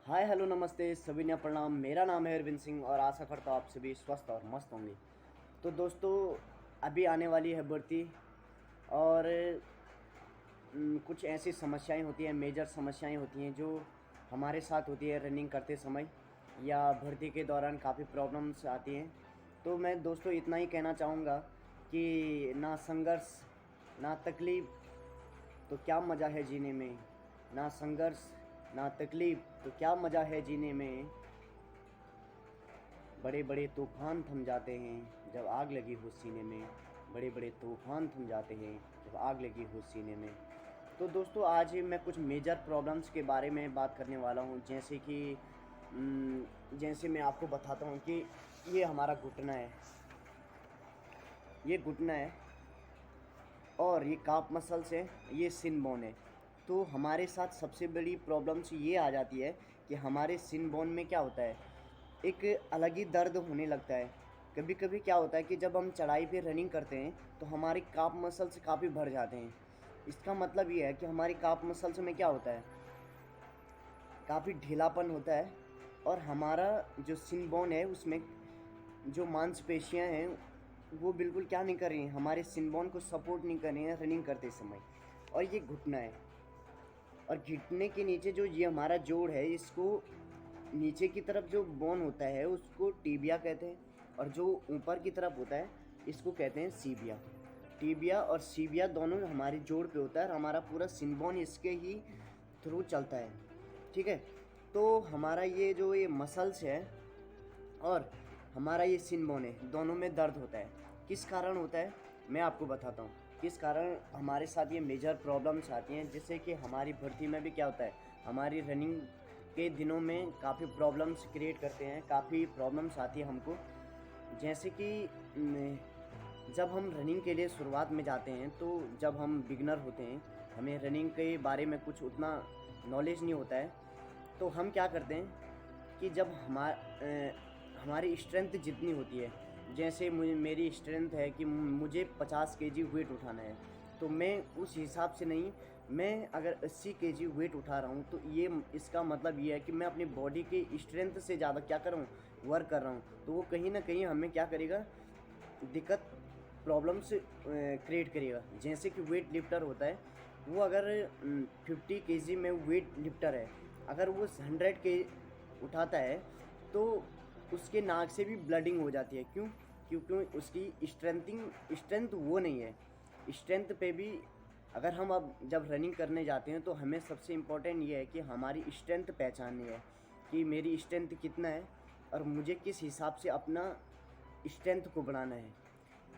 Hi hello नमस्ते सभी ने प्रणाम। मेरा नाम है अरविंद सिंह और आशा करता हूँ आप सभी स्वस्थ और मस्त होंगे। तो दोस्तों, अभी आने वाली है भर्ती और कुछ ऐसी समस्याएं होती हैं, मेजर समस्याएं होती हैं जो हमारे साथ होती है रनिंग करते समय या भर्ती के दौरान काफ़ी प्रॉब्लम्स आती हैं। तो मैं दोस्तों इतना ही कहना चाहूँगा कि ना संघर्ष ना तकलीफ़ तो क्या मज़ा है जीने में, ना संघर्ष ना तकलीफ़ तो क्या मज़ा है जीने में। बड़े बड़े तूफ़ान थम जाते हैं जब आग लगी हो सीने में। बड़े बड़े तूफ़ान थम जाते हैं जब आग लगी हो सीने में। तो दोस्तों, आज मैं कुछ मेजर प्रॉब्लम्स के बारे में बात करने वाला हूँ। जैसे मैं आपको बताता हूँ कि ये हमारा घुटना है, ये घुटना है और ये काफ मसल्स है, ये सिन बोन है। तो हमारे साथ सबसे बड़ी प्रॉब्लम्स ये आ जाती है कि हमारे सिन बोन में क्या होता है, एक अलग ही दर्द होने लगता है। कभी कभी क्या होता है कि जब हम चढ़ाई पे रनिंग करते हैं तो हमारे काफ मसल्स काफ़ी भर जाते हैं। इसका मतलब ये है कि हमारी काफ मसल्स में क्या होता है, काफ़ी ढीलापन होता है और हमारा जो सिन बोन है उसमें जो मांसपेशियां हैं वो बिल्कुल क्या नहीं कर रही हैं, हमारे सिन बोन को सपोर्ट नहीं कर रही हैं रनिंग करते समय। और ये घुटना है और घुटने के नीचे जो ये हमारा जोड़ है, इसको नीचे की तरफ जो बोन होता है उसको टीबिया कहते हैं और जो ऊपर की तरफ होता है इसको कहते हैं सीबिया। टीबिया और सीबिया दोनों हमारे जोड़ पे होता है और हमारा पूरा सिन बोन इसके ही थ्रू चलता है। ठीक है, तो हमारा ये जो ये मसल्स है और हमारा ये सिन बोन है, दोनों में दर्द होता है। किस कारण होता है मैं आपको बताता हूँ, किस कारण हमारे साथ ये मेजर प्रॉब्लम्स आती हैं। जिससे कि हमारी भर्ती में भी क्या होता है, हमारी रनिंग के दिनों में काफ़ी प्रॉब्लम्स क्रिएट करते हैं, काफ़ी प्रॉब्लम्स आती है हमको। जैसे कि जब हम रनिंग के लिए शुरुआत में जाते हैं, तो जब हम बिगनर होते हैं, हमें रनिंग के बारे में कुछ उतना नॉलेज नहीं होता है, तो हम क्या करते हैं कि जब हमारी स्ट्रेंथ जितनी होती है, जैसे मेरी स्ट्रेंथ है कि मुझे 50 केजी वेट उठाना है, तो मैं उस हिसाब से नहीं, मैं अगर 80 केजी वेट उठा रहा हूँ तो ये इसका मतलब ये है कि मैं अपनी बॉडी के स्ट्रेंथ से ज़्यादा क्या कर रहा हूँ, वर्क कर रहा हूँ। तो वो कहीं ना कहीं हमें क्या करेगा, दिक्कत प्रॉब्लम्स क्रिएट करेगा। जैसे कि वेट लिफ्टर होता है, वो अगर 50 केजी में वेट लिफ्टर है, अगर वो 100 के उठाता है तो उसके नाक से भी ब्लडिंग हो जाती है। क्यों? क्योंकि उसकी स्ट्रेंथ वो नहीं है। स्ट्रेंथ पे भी अगर हम अब जब रनिंग करने जाते हैं तो हमें सबसे इम्पोर्टेंट ये है कि हमारी स्ट्रेंथ पहचाननी है कि मेरी स्ट्रेंथ कितना है और मुझे किस हिसाब से अपना स्ट्रेंथ को बढ़ाना है।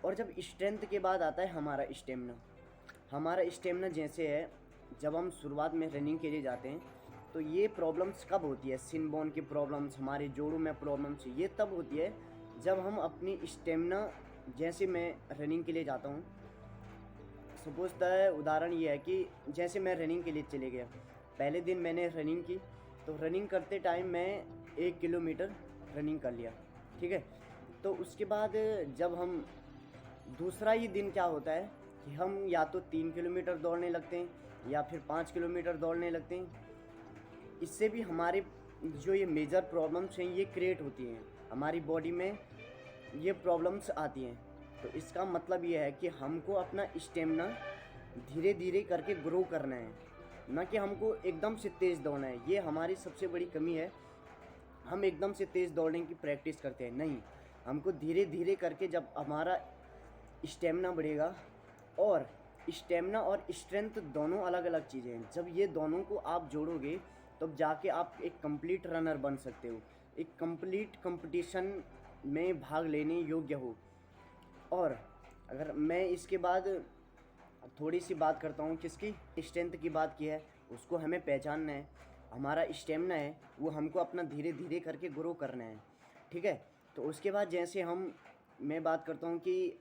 और जब स्ट्रेंथ के बाद आता है हमारा स्टेमिना। हमारा स्टेमिना जैसे है, जब हम शुरुआत में रनिंग के लिए जाते हैं तो ये प्रॉब्लम्स कब होती है, सिन बोन की प्रॉब्लम्स, हमारे जोड़ों में प्रॉब्लम्स, ये तब होती है जब हम अपनी स्टेमिना, जैसे मैं रनिंग के लिए जाता हूँ, सपोज है उदाहरण ये है कि जैसे मैं रनिंग के लिए चले गया, पहले दिन मैंने रनिंग की, तो रनिंग करते टाइम मैं 1 किलोमीटर रनिंग कर लिया। ठीक है, तो उसके बाद जब हम दूसरा ही दिन क्या होता है कि हम या तो 3 किलोमीटर दौड़ने लगते हैं या फिर 5 किलोमीटर दौड़ने लगते हैं। इससे भी हमारे जो ये मेजर प्रॉब्लम्स हैं ये क्रिएट होती हैं, हमारी बॉडी में ये प्रॉब्लम्स आती हैं। तो इसका मतलब ये है कि हमको अपना स्टेमिना धीरे धीरे करके ग्रो करना है, ना कि हमको एकदम से तेज़ दौड़ना है। ये हमारी सबसे बड़ी कमी है, हम एकदम से तेज़ दौड़ने की प्रैक्टिस करते हैं। नहीं, हमको धीरे धीरे करके जब हमारा स्टेमिना बढ़ेगा, और स्टेमिना और स्ट्रेंथ दोनों अलग अलग चीज़ें हैं, जब ये दोनों को आप जोड़ोगे तब जाके आप एक कंप्लीट रनर बन सकते हो, एक कंप्लीट कंपटीशन में भाग लेने योग्य हो। और अगर मैं इसके बाद थोड़ी सी बात करता हूँ, किसकी स्ट्रेंथ की बात की है, उसको हमें पहचानना है। हमारा स्टेमिना है वो हमको अपना धीरे धीरे करके ग्रो करना है। ठीक है, तो उसके बाद जैसे मैं बात करता हूँ कि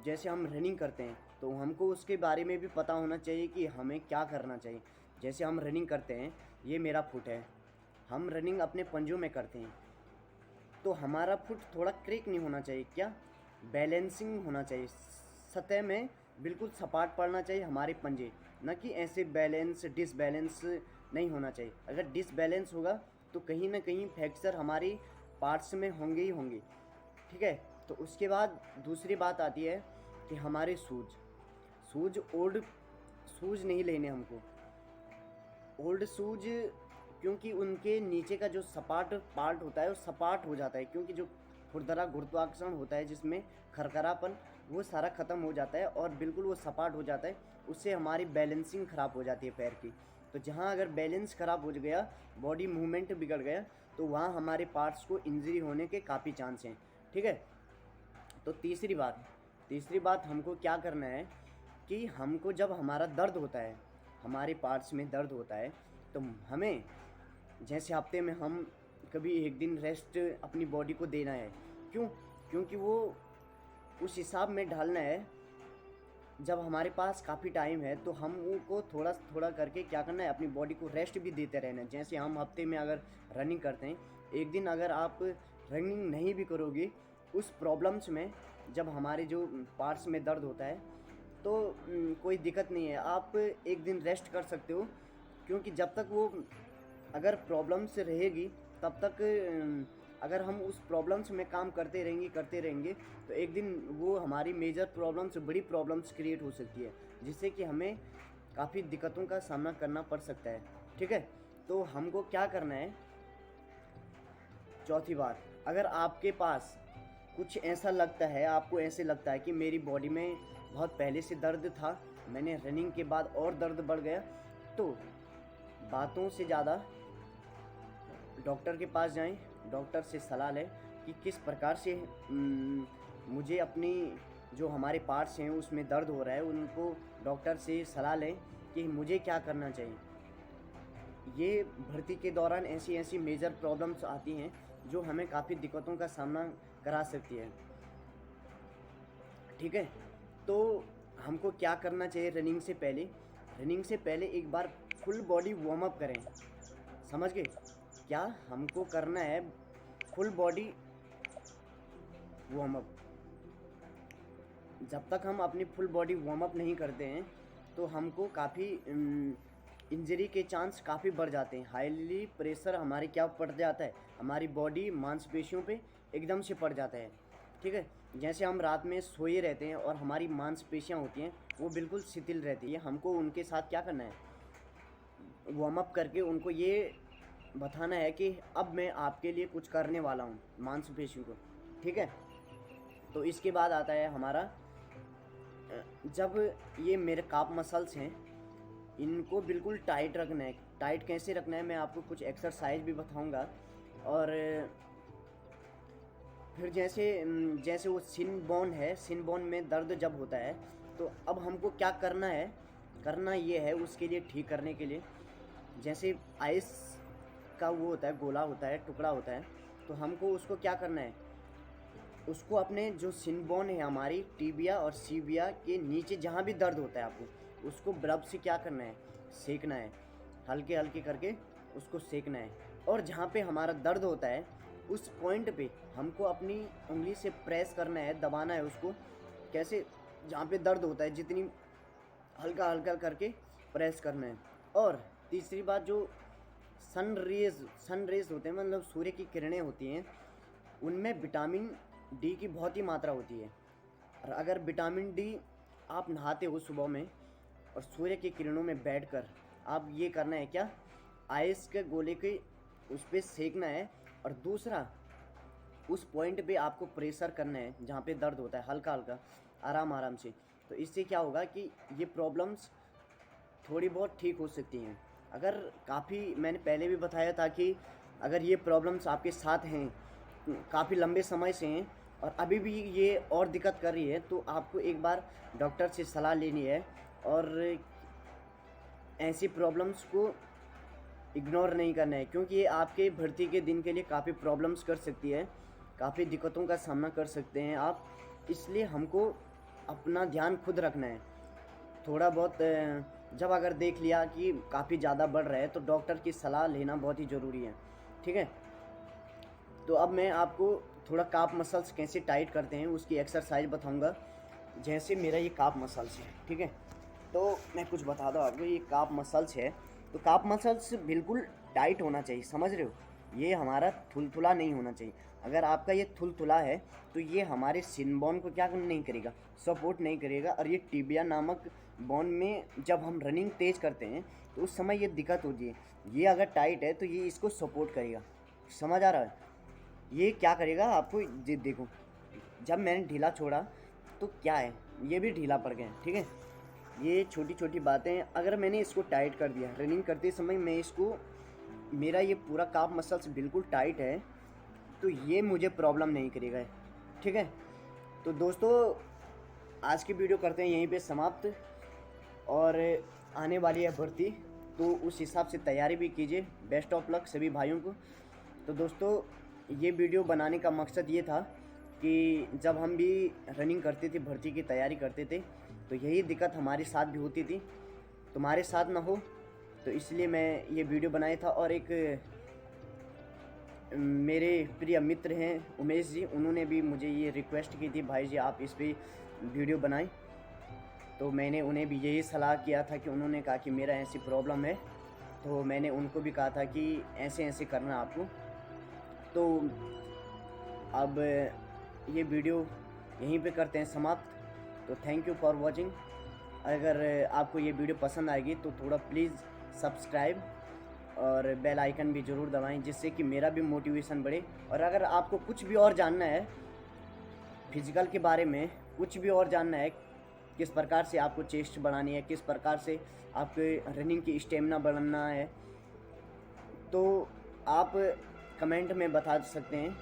जैसे हम रनिंग करते हैं तो हमको उसके बारे में भी पता होना चाहिए कि हमें क्या करना चाहिए। जैसे हम रनिंग करते हैं, ये मेरा फुट है, हम रनिंग अपने पंजों में करते हैं, तो हमारा फुट थोड़ा क्रेक नहीं होना चाहिए, क्या बैलेंसिंग होना चाहिए, सतह में बिल्कुल सपाट पड़ना चाहिए हमारे पंजे, ना कि ऐसे बैलेंस डिसबैलेंस नहीं होना चाहिए। अगर डिसबैलेंस होगा तो कहीं ना कहीं फ्रैक्चर हमारी पार्ट्स में होंगे ही होंगे, ठीक है। तो उसके बाद दूसरी बात आती है कि हमारे शूज ओल्ड शूज नहीं लेने हमको, ओल्ड शूज, क्योंकि उनके नीचे का जो सपाट पार्ट होता है वो सपाट हो जाता है, क्योंकि जो खुरदरा गुरुत्वाकर्षण होता है जिसमें खरखरापन, वो सारा ख़त्म हो जाता है और बिल्कुल वो सपाट हो जाता है। उससे हमारी बैलेंसिंग ख़राब हो जाती है पैर की। तो जहाँ अगर बैलेंस ख़राब हो गया, बॉडी मूवमेंट बिगड़ गया, तो वहाँ हमारे पार्ट्स को इंजरी होने के काफ़ी चांस हैं, ठीक है। तो तीसरी बात हमको क्या करना है कि हमको जब हमारा दर्द होता है, हमारे पार्ट्स में दर्द होता है, तो हमें जैसे हफ्ते में हम कभी एक दिन रेस्ट अपनी बॉडी को देना है। क्यों? क्योंकि वो उस हिसाब में ढालना है। जब हमारे पास काफ़ी टाइम है तो हम को थोड़ा थोड़ा करके क्या करना है, अपनी बॉडी को रेस्ट भी देते रहना है। जैसे हम हफ्ते में अगर रनिंग करते हैं, एक दिन अगर आप रनिंग नहीं भी करोगे उस प्रॉब्लम्स में, जब हमारे जो पार्ट्स में दर्द होता है, तो कोई दिक्कत नहीं है, आप एक दिन रेस्ट कर सकते हो। क्योंकि जब तक वो अगर प्रॉब्लम्स रहेगी तब तक अगर हम उस प्रॉब्लम्स में काम करते रहेंगे तो एक दिन वो हमारी मेजर प्रॉब्लम्स, बड़ी प्रॉब्लम्स क्रिएट हो सकती है, जिससे कि हमें काफ़ी दिक्कतों का सामना करना पड़ सकता है, ठीक है। तो हमको क्या करना है, चौथी बात, अगर आपके पास कुछ ऐसा लगता है, आपको ऐसे लगता है कि मेरी बॉडी में बहुत पहले से दर्द था, मैंने रनिंग के बाद और दर्द बढ़ गया, तो बातों से ज़्यादा डॉक्टर के पास जाएं, डॉक्टर से सलाह लें कि किस प्रकार से मुझे अपनी जो हमारे पार्ट्स हैं उसमें दर्द हो रहा है, उनको डॉक्टर से सलाह लें कि मुझे क्या करना चाहिए। ये भर्ती के दौरान ऐसी मेजर प्रॉब्लम्स आती हैं जो हमें काफ़ी दिक्कतों का सामना करा सकती है, ठीक है। तो हमको क्या करना चाहिए, रनिंग से पहले एक बार फुल बॉडी वार्म अप करें, समझ गए? क्या हमको करना है, फुल बॉडी वार्म अप। जब तक हम अपनी फुल बॉडी वार्म अप नहीं करते हैं तो हमको काफ़ी इंजरी के चांस काफ़ी बढ़ जाते हैं। हाईली प्रेशर हमारे क्या पड़ जाता है, हमारी बॉडी मांसपेशियों पे एकदम से पड़ जाता है, ठीक है। जैसे हम रात में सोए रहते हैं और हमारी मांसपेशियां होती हैं वो बिल्कुल शिथिल रहती है, हमको उनके साथ क्या करना है, वार्म अप करके उनको ये बताना है कि अब मैं आपके लिए कुछ करने वाला हूँ मांसपेशियों को, ठीक है। तो इसके बाद आता है हमारा, जब ये मेरे काफ मसल्स हैं इनको बिल्कुल टाइट रखना है। टाइट कैसे रखना है, मैं आपको कुछ एक्सरसाइज भी बताऊंगा। और फिर जैसे वो सिन बोन है, सिन बोन में दर्द जब होता है तो अब हमको क्या करना है, करना ये है उसके लिए, ठीक करने के लिए, जैसे आइस का वो होता है, गोला होता है, टुकड़ा होता है, तो हमको उसको क्या करना है, उसको अपने जो सिन बोन है हमारी टीबिया और सीबिया के नीचे जहाँ भी दर्द होता है आपको उसको ब्रब से क्या करना है, सेकना है, हल्के हल्के करके उसको सेकना है। और जहाँ पे हमारा दर्द होता है उस पॉइंट पे हमको अपनी उंगली से प्रेस करना है, दबाना है उसको, कैसे, जहाँ पे दर्द होता है जितनी हल्का हल्का करके प्रेस करना है। और तीसरी बात, जो सन रेज होते हैं, मतलब सूर्य की किरणें होती हैं, उनमें विटामिन डी की बहुत ही मात्रा होती है। और अगर विटामिन डी आप नहाते हो सुबह में और सूर्य की किरणों में बैठकर आप ये करना है क्या, आइस के गोले के उस पर सेकना है, और दूसरा उस पॉइंट पे आपको प्रेशर करना है जहाँ पे दर्द होता है, हल्का हल्का, आराम से। तो इससे क्या होगा कि ये प्रॉब्लम्स थोड़ी बहुत ठीक हो सकती हैं। अगर काफ़ी, मैंने पहले भी बताया था कि अगर ये प्रॉब्लम्स आपके साथ हैं, काफ़ी लंबे समय से हैं और अभी भी ये और दिक्कत कर रही है, तो आपको एक बार डॉक्टर से सलाह लेनी है और ऐसी प्रॉब्लम्स को इग्नोर नहीं करना है, क्योंकि ये आपके भर्ती के दिन के लिए काफ़ी प्रॉब्लम्स कर सकती है, काफ़ी दिक्कतों का सामना कर सकते हैं आप। इसलिए हमको अपना ध्यान खुद रखना है। थोड़ा बहुत जब अगर देख लिया कि काफ़ी ज़्यादा बढ़ रहा है तो डॉक्टर की सलाह लेना बहुत ही ज़रूरी है, ठीक है। तो अब मैं आपको थोड़ा काफ मसल्स कैसे टाइट करते हैं उसकी एक्सरसाइज बताऊंगा। जैसे मेरा ये काफ मसल्स है, ठीक है, तो मैं कुछ बता दूँ आपको, ये काफ मसल्स है, तो काफ मसल्स बिल्कुल टाइट होना चाहिए, समझ रहे हो। ये हमारा थुलथुला नहीं होना चाहिए। अगर आपका ये थुलथुला है तो ये हमारे सिन बोन को क्या नहीं करेगा, सपोर्ट नहीं करेगा। और ये टिबिया नामक बोन में जब हम रनिंग तेज़ करते हैं तो उस समय ये दिक्कत होती है। ये अगर टाइट है तो ये इसको सपोर्ट करेगा, समझ आ रहा है। ये क्या करेगा आपको, ये देखो जब मैंने ढीला छोड़ा तो क्या है, ये भी ढीला पड़ गया, ठीक है। ये छोटी छोटी बातें हैं। अगर मैंने इसको टाइट कर दिया रनिंग करते समय, मैं इसको, मेरा ये पूरा काफ मसल्स बिल्कुल टाइट है, तो ये मुझे प्रॉब्लम नहीं करेगा, ठीक है। तो दोस्तों आज की वीडियो करते हैं यहीं पे समाप्त। और आने वाली है भर्ती, तो उस हिसाब से तैयारी भी कीजिए। बेस्ट ऑफ लक सभी भाइयों को। तो दोस्तों ये वीडियो बनाने का मकसद ये था कि जब हम भी रनिंग करते थे, भर्ती की तैयारी करते थे, तो यही दिक्कत हमारे साथ भी होती थी, तुम्हारे साथ ना हो, तो इसलिए मैं ये वीडियो बनाया था। और एक मेरे प्रिय मित्र हैं उमेश जी, उन्होंने भी मुझे ये रिक्वेस्ट की थी, भाई जी आप इस पर वीडियो बनाएं। तो मैंने उन्हें भी यही सलाह किया था कि उन्होंने कहा कि मेरा ऐसी प्रॉब्लम है, तो मैंने उनको भी कहा था कि ऐसे ऐसे करना आपको। तो अब ये वीडियो यहीं पे करते हैं समाप्त। तो थैंक यू फॉर वॉचिंग। अगर आपको ये वीडियो पसंद आएगी तो थोड़ा प्लीज़ सब्सक्राइब और बेल आइकन भी ज़रूर दबाएं, जिससे कि मेरा भी मोटिवेशन बढ़े। और अगर आपको कुछ भी और जानना है फिज़िकल के बारे में, कुछ भी और जानना है, किस प्रकार से आपको चेस्ट बढ़ानी है, किस प्रकार से आपके रनिंग की स्टेमिना बढ़ाना है, तो आप कमेंट में बता सकते हैं।